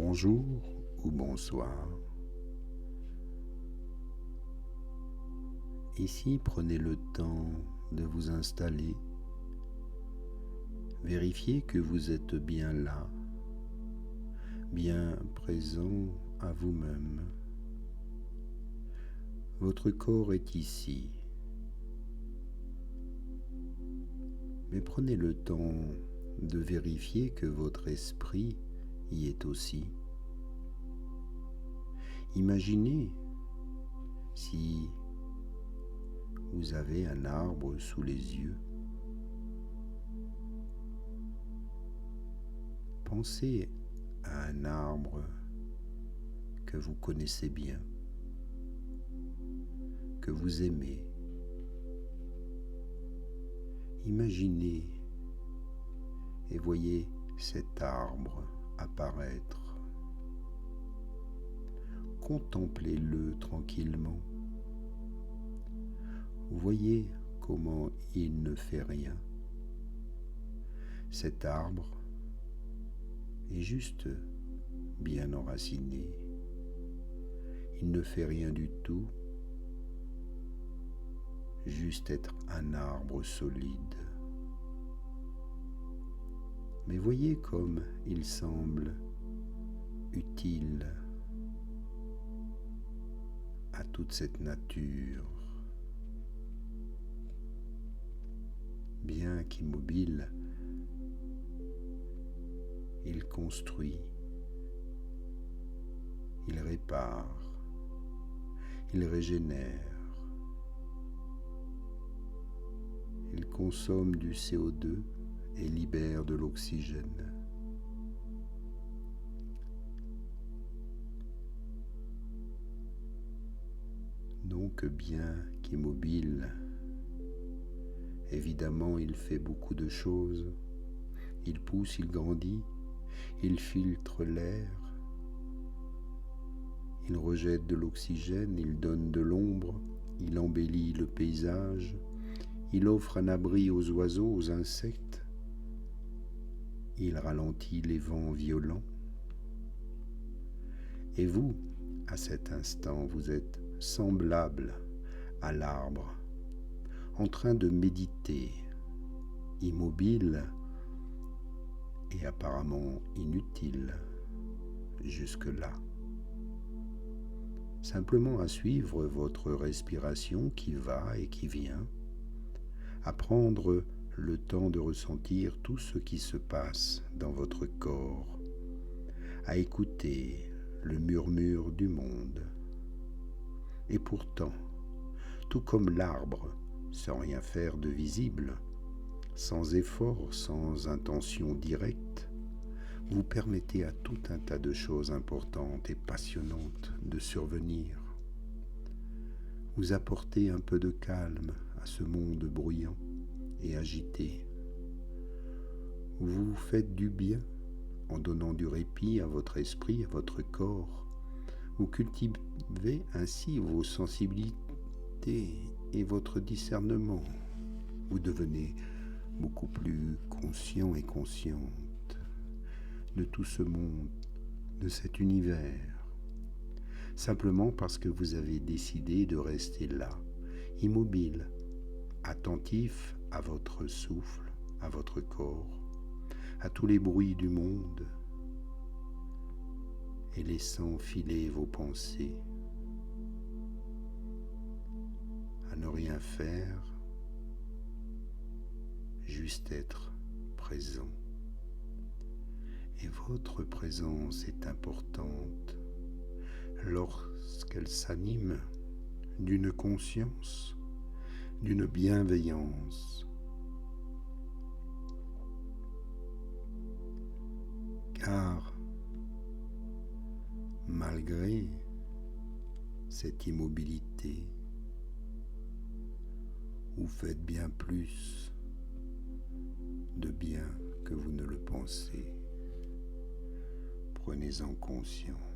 bonjour ou bonsoir. Ici, prenez le temps de vous installer. Vérifiez que vous êtes bien là, bien présent à vous-même. Votre corps est ici. Mais prenez le temps de vérifier que votre esprit y est aussi. Imaginez si vous avez un arbre sous les yeux. Pensez à un arbre que vous connaissez bien, que vous aimez. Imaginez et voyez cet arbre apparaître. Contemplez-le tranquillement. Voyez comment il ne fait rien. Cet arbre est juste bien enraciné. Il ne fait rien du tout, juste être un arbre solide. Mais voyez comme il semble utile à toute cette nature. Bien qu'immobile, il construit, il répare, il régénère, il consomme du CO2 et libère de l'oxygène. Donc bien qu'immobile, évidemment il fait beaucoup de choses. Il pousse, il grandit, il filtre l'air, il rejette de l'oxygène, il donne de l'ombre, il embellit le paysage, il offre un abri aux oiseaux, aux insectes, il ralentit les vents violents. Et vous, à cet instant, vous êtes semblable à l'arbre, en train de méditer, immobile et apparemment inutile jusque-là. Simplement à suivre votre respiration qui va et qui vient, à prendre le temps de ressentir tout ce qui se passe dans votre corps, à écouter le murmure du monde. Et pourtant, tout comme l'arbre, sans rien faire de visible, sans effort, sans intention directe, vous permettez à tout un tas de choses importantes et passionnantes de survenir. Vous apportez un peu de calme à ce monde bruyant et agité. Vous vous faites du bien en donnant du répit à votre esprit, à votre corps. Vous cultivez ainsi vos sensibilités et votre discernement. Vous devenez beaucoup plus conscient et consciente de tout ce monde, de cet univers, simplement parce que vous avez décidé de rester là, immobile, attentif à votre souffle, à votre corps, à tous les bruits du monde, et laissant filer vos pensées, à ne rien faire, juste être présent. Et votre présence est importante lorsqu'elle s'anime d'une conscience, d'une bienveillance. Car malgré cette immobilité, vous faites bien plus de bien que vous ne le pensez. Prenez-en conscience.